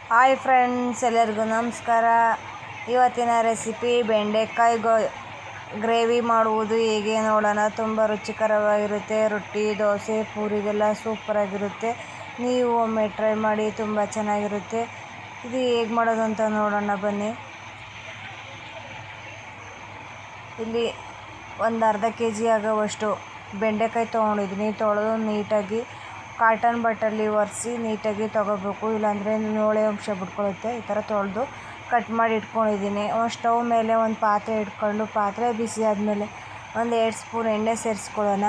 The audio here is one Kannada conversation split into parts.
ಹಾಯ್ ಫ್ರೆಂಡ್ಸ್, ಎಲ್ಲರಿಗೂ ನಮಸ್ಕಾರ. ಇವತ್ತಿನ ರೆಸಿಪಿ ಬೆಂಡೆಕಾಯಿ ಗ್ರೇವಿ ಮಾಡುವುದು ಹೇಗೆ ನೋಡೋಣ. ತುಂಬ ರುಚಿಕರವಾಗಿರುತ್ತೆ. ರೊಟ್ಟಿ, ದೋಸೆ, ಪೂರಿಗೆಲ್ಲ ಸೂಪರಾಗಿರುತ್ತೆ. ನೀವು ಒಮ್ಮೆ ಟ್ರೈ ಮಾಡಿ, ತುಂಬ ಚೆನ್ನಾಗಿರುತ್ತೆ. ಇದು ಹೇಗೆ ಮಾಡೋದು ಅಂತ ನೋಡೋಣ ಬನ್ನಿ. ಇಲ್ಲಿ ಒಂದು ಅರ್ಧ kg ಆಗುವಷ್ಟು ಬೆಂಡೆಕಾಯಿ ತೊಗೊಂಡಿದ್ದೀನಿ. ತೊಳೆದು ನೀಟಾಗಿ ಕಾಟನ್ ಬಟ್ಟೆಯಲ್ಲಿ ಒರೆಸಿ ನೀಟಾಗಿ ತೊಗೋಬೇಕು, ಇಲ್ಲಾಂದರೆ ಲೋಳೆ ಅಂಶ ಬಿಟ್ಕೊಳ್ಳುತ್ತೆ. ಈ ಥರ ತೊಳೆದು ಕಟ್ ಮಾಡಿ ಇಟ್ಕೊಂಡಿದ್ದೀನಿ. ಸ್ಟವ್ ಮೇಲೆ ಒಂದು ಪಾತ್ರೆ ಇಟ್ಕೊಂಡು, ಪಾತ್ರೆ ಬಿಸಿ ಆದಮೇಲೆ ಒಂದು 2 ಸ್ಪೂನ್ ಎಣ್ಣೆ ಸೇರಿಸ್ಕೊಳ್ಳೋಣ.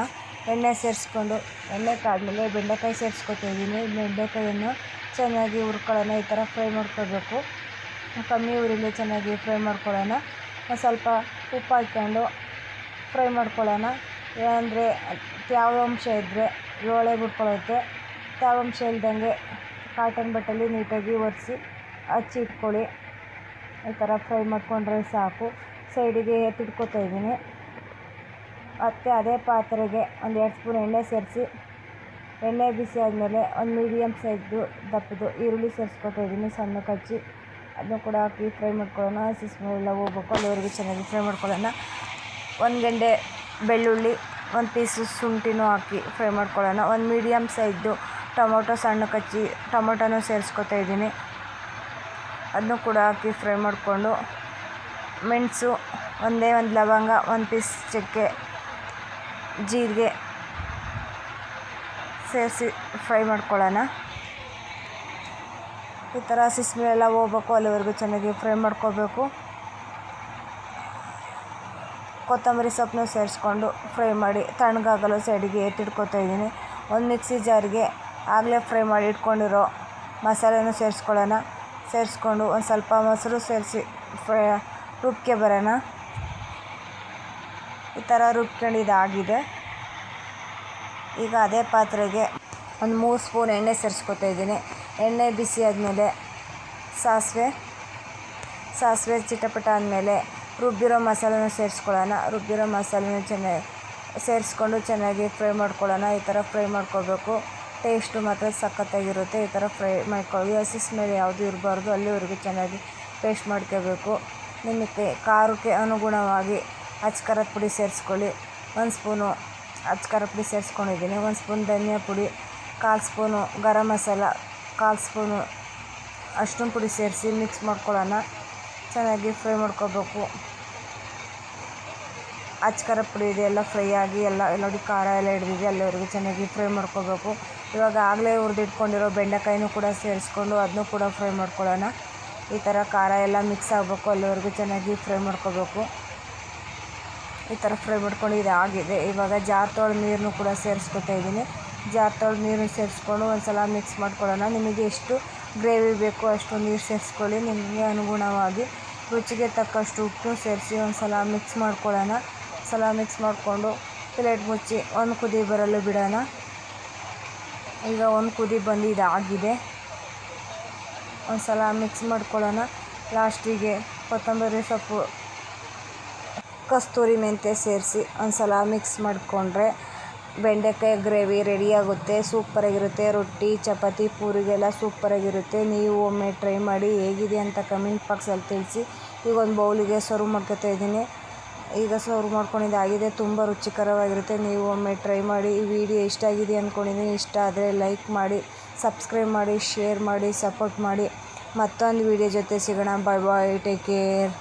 ಎಣ್ಣೆ ಸೇರಿಸ್ಕೊಂಡು ಎಣ್ಣೆ ಕಾದ್ಮೇಲೆ ಬೆಂಡೆಕಾಯಿ ಸೇರಿಸ್ಕೊತಾಯಿದ್ದೀನಿ. ಬೆಂಡೆಕಾಯನ್ನು ಚೆನ್ನಾಗಿ ಹುರ್ಕೊಳ್ಳೋಣ. ಈ ಥರ ಫ್ರೈ ಮಾಡ್ಕೋಬೇಕು. ಕಮ್ಮಿ ಉರಿಲಿ ಚೆನ್ನಾಗಿ ಫ್ರೈ ಮಾಡ್ಕೊಳ್ಳೋಣ. ಒಂದು ಸ್ವಲ್ಪ ಉಪ್ಪು ಹಾಕ್ಕೊಂಡು ಫ್ರೈ ಮಾಡ್ಕೊಳ್ಳೋಣ. ಏನಂದರೆ ತೇವಾಂಶ ಇದ್ದರೆ ಲೋಳೆ ಬಿಟ್ಕೊಳ್ಳುತ್ತೆ. ತೇವಾಂಶ ಇಲ್ದಂಗೆ ಕಾಟನ್ ಬಟ್ಟೆಯಲ್ಲಿ ನೀಟಾಗಿ ಒರೆಸಿ ಹಚ್ಚಿ ಇಟ್ಕೊಳ್ಳಿ. ಈ ಥರ ಫ್ರೈ ಮಾಡ್ಕೊಂಡ್ರೆ ಸಾಕು. ಸೈಡಿಗೆ ಎತ್ತಿಟ್ಕೊತಾಯಿದ್ದೀನಿ. ಮತ್ತು ಅದೇ ಪಾತ್ರೆಗೆ ಒಂದು 2 ಸ್ಪೂನ್ ಎಣ್ಣೆ ಸೇರಿಸಿ, ಎಣ್ಣೆ ಬಿಸಿ ಆದಮೇಲೆ ಒಂದು ಮೀಡಿಯಮ್ ಸೈಜ್ದು ದಪ್ಪದು ಈರುಳ್ಳಿ ಸೇರಿಸ್ಕೊತಾಯಿದ್ದೀನಿ. ಸಣ್ಣಕ್ಕೆ ಹಚ್ಚಿ ಅದನ್ನು ಕೂಡ ಹಾಕಿ ಫ್ರೈ ಮಾಡ್ಕೊಳ್ಳೋಣ. ಹಸಿ ಸ್ಮೆಲ್ ಎಲ್ಲ ಹೋಗ್ಬೇಕು, ಅಲ್ಲಿವರೆಗೂ ಚೆನ್ನಾಗಿ ಫ್ರೈ ಮಾಡ್ಕೊಳ್ಳೋಣ. 1 ಗೆಡ್ಡೆ ಬೆಳ್ಳುಳ್ಳಿ, 1 ಪೀಸು ಶುಂಠಿನೂ ಹಾಕಿ ಫ್ರೈ ಮಾಡ್ಕೊಳ್ಳೋಣ. ಒಂದು ಮೀಡಿಯಮ್ ಸೈಜ್ದು ಟೊಮೊಟೊ ಸಣ್ಣಕ್ಕೆ ಹಚ್ಚಿ ಟೊಮೊಟೊನೂ ಸೇರಿಸ್ಕೊತಾಯಿದ್ದೀನಿ. ಅದನ್ನು ಕೂಡ ಹಾಕಿ ಫ್ರೈ ಮಾಡಿಕೊಂಡು, ಮೆಣಸು, ಒಂದು ಲವಂಗ, 1 ಪೀಸ್ ಚಕ್ಕೆ, ಜೀರಿಗೆ ಸೇರಿಸಿ ಫ್ರೈ ಮಾಡ್ಕೊಳ್ಳೋಣ. ಈ ಥರ ಹಸಿ ಸ್ಮೆಲ್ ಎಲ್ಲ ಹೋಗ್ಬೇಕು, ಅಲ್ಲಿವರೆಗೂ ಚೆನ್ನಾಗಿ ಫ್ರೈ ಮಾಡ್ಕೋಬೇಕು. ಕೊತ್ತಂಬರಿ ಸೊಪ್ಪನ್ನು ಸೇರಿಸ್ಕೊಂಡು ಫ್ರೈ ಮಾಡಿ ತಣ್ಣಗಾಗಲು ಸೈಡಿಗೆ ಎತ್ತಿಟ್ಕೊತಾಯಿದ್ದೀನಿ. ಒಂದು ಮಿಕ್ಸಿ ಜಾರಿಗೆ ಆಗಲೇ ಫ್ರೈ ಮಾಡಿ ಇಟ್ಕೊಂಡಿರೋ ಮಸಾಲೆನೂ ಸೇರಿಸ್ಕೊಳ್ಳೋಣ. ಸೇರಿಸ್ಕೊಂಡು ಒಂದು ಸ್ವಲ್ಪ ಮೊಸರು ಸೇರಿಸಿ ರುಬ್ಕೆ ಬರೋಣ. ಈ ಥರ ರುಬ್ಕೊಂಡಿದ್ದಾಗಿದೆ. ಈಗ ಅದೇ ಪಾತ್ರೆಗೆ ಒಂದು 3 ಸ್ಪೂನ್ ಎಣ್ಣೆ ಸೇರಿಸ್ಕೊತಾಯಿದ್ದೀನಿ. ಎಣ್ಣೆ ಬಿಸಿ ಆದಮೇಲೆ ಸಾಸಿವೆ ಚಿಟಪಟ ಆದಮೇಲೆ ರುಬ್ಬಿರೋ ಮಸಾಲೆನೂ ಸೇರಿಸ್ಕೊಳ್ಳೋಣ. ರುಬ್ಬಿರೋ ಮಸಾಲೆನೂ ಚೆನ್ನಾಗಿ ಸೇರಿಸ್ಕೊಂಡು ಚೆನ್ನಾಗಿ ಫ್ರೈ ಮಾಡ್ಕೊಳ್ಳೋಣ. ಈ ಥರ ಫ್ರೈ ಮಾಡ್ಕೋಬೇಕು. ಟೇಸ್ಟು ಮಾತ್ರ ಸಖತ್ತಾಗಿರುತ್ತೆ. ಈ ಥರ ಫ್ರೈ ಮಾಡ್ಕೊಳ್ಳಿ. ಹಸಿ ಸ್ಮೆಲ್ ಯಾವುದು ಇರಬಾರ್ದು, ಅಲ್ಲಿವರೆಗೂ ಚೆನ್ನಾಗಿ ಪೇಸ್ಟ್ ಮಾಡ್ಕೋಬೇಕು. ನಿಮಗೆ ಖಾರಕ್ಕೆ ಅನುಗುಣವಾಗಿ ಅಚ್ಕಾರದ ಪುಡಿ ಸೇರಿಸ್ಕೊಳ್ಳಿ. 1 ಸ್ಪೂನು ಅಚ್ಕಾರದ ಪುಡಿ ಸೇರಿಸ್ಕೊಂಡಿದ್ದೀನಿ. 1 ಸ್ಪೂನ್ ಧನಿಯಾ ಪುಡಿ, 1/4 ಸ್ಪೂನು ಗರಂ ಮಸಾಲ, 1/4 ಸ್ಪೂನು ಅರಿಶಿನ ಪುಡಿ ಸೇರಿಸಿ ಮಿಕ್ಸ್ ಮಾಡ್ಕೊಳ್ಳೋಣ. ಚೆನ್ನಾಗಿ ಫ್ರೈ ಮಾಡ್ಕೋಬೇಕು. ಅಚ್ಕಾರ ಪುಡಿ ಇದೆಲ್ಲ ಫ್ರೈ ಆಗಿ ಎಲ್ಲ ನೋಡಿ ಖಾರ ಎಲ್ಲ ಹಿಡಿದಿದೆ, ಅಲ್ಲಿವರೆಗೂ ಚೆನ್ನಾಗಿ ಫ್ರೈ ಮಾಡ್ಕೋಬೇಕು. ಇವಾಗ ಆಗಲೇ ಹುರಿದಿಟ್ಕೊಂಡಿರೋ ಬೆಂಡೆಕಾಯಿನೂ ಕೂಡ ಸೇರಿಸ್ಕೊಂಡು ಅದನ್ನೂ ಕೂಡ ಫ್ರೈ ಮಾಡ್ಕೊಳ್ಳೋಣ. ಈ ಥರ ಖಾರ ಎಲ್ಲ ಮಿಕ್ಸ್ ಆಗಬೇಕು, ಅಲ್ಲಿವರೆಗೂ ಚೆನ್ನಾಗಿ ಫ್ರೈ ಮಾಡ್ಕೋಬೇಕು. ಈ ಥರ ಫ್ರೈ ಮಾಡ್ಕೊಂಡು ಇದಾಗಿದೆ. ಇವಾಗ ಜಾರ್ ತೊಳೆದ ನೀರನ್ನು ಕೂಡ ಸೇರಿಸ್ಕೊತಾಯಿದ್ದೀನಿ. ಜಾರ್ ತೊಳೆದ ನೀರನ್ನು ಸೇರಿಸ್ಕೊಂಡು ಒಂದು ಸಲ ಮಿಕ್ಸ್ ಮಾಡ್ಕೊಳ್ಳೋಣ. ನಿಮಗೆ ಎಷ್ಟು ಗ್ರೇವಿ ಬೇಕೋ ಅಷ್ಟು ನೀರು ಸೇರಿಸ್ಕೊಳ್ಳಿ. ನಿಮಗೆ ಅನುಗುಣವಾಗಿ ರುಚಿಗೆ ತಕ್ಕಷ್ಟು ಉಪ್ಪು ಸೇರಿಸಿ ಒಂದು ಸಲ ಮಿಕ್ಸ್ ಮಾಡ್ಕೊಳ್ಳೋಣ. ಮಿಕ್ಸ್ ಮಾಡಿಕೊಂಡು ಪ್ಲೇಟ್ ಮುಚ್ಚಿ ಒಂದು ಕುದಿ ಬರಲು ಬಿಡೋಣ. ಈಗ ಒಂದು ಕುದಿ ಬಂದು ಇದಾಗಿದೆ. ಒಂದು ಸಲ ಮಿಕ್ಸ್ ಮಾಡ್ಕೊಳ್ಳೋಣ. ಲಾಸ್ಟಿಗೆ ಕೊತ್ತಂಬರಿ ಸೊಪ್ಪು, ಕಸ್ತೂರಿ ಮೆಂತ್ಯ ಸೇರಿಸಿ ಒಂದು ಸಲ ಮಿಕ್ಸ್ ಮಾಡಿಕೊಂಡ್ರೆ ಬೆಂಡೆಕಾಯಿ ಗ್ರೇವಿ ರೆಡಿಯಾಗುತ್ತೆ. ಸೂಪರಾಗಿರುತ್ತೆ. ರೊಟ್ಟಿ, ಚಪಾತಿ, ಪೂರಿಗೆಲ್ಲ ಸೂಪರಾಗಿರುತ್ತೆ. ನೀವು ಒಮ್ಮೆ ಟ್ರೈ ಮಾಡಿ, ಹೇಗಿದೆ ಅಂತ ಕಮೆಂಟ್ ಬಾಕ್ಸಲ್ಲಿ ತಿಳಿಸಿ. ಈಗ ಒಂದು ಬೌಲಿಗೆ ಸರ್ವ್ ಮಾಡ್ಕೊತಾಯಿದ್ದೀನಿ. ಈಗ ಸರ್ವ್ ಮಾಡ್ಕೊಂಡಿದ್ದಾಗಿದೆ. ತುಂಬ ರುಚಿಕರವಾಗಿರುತ್ತೆ. ನೀವು ಒಮ್ಮೆ ಟ್ರೈ ಮಾಡಿ. ಈ ವಿಡಿಯೋ ಇಷ್ಟ ಆಗಿದೆ ಅಂದ್ಕೊಂಡಿದ್ದೀನಿ. ಇಷ್ಟ ಆದರೆ ಲೈಕ್ ಮಾಡಿ, ಸಬ್ಸ್ಕ್ರೈಬ್ ಮಾಡಿ, ಶೇರ್ ಮಾಡಿ, ಸಪೋರ್ಟ್ ಮಾಡಿ. ಮತ್ತೊಂದು ವಿಡಿಯೋ ಜೊತೆ ಸಿಗೋಣ. ಬಾಯ್ ಬಾಯ್, ಟೇಕ್ ಕೇರ್.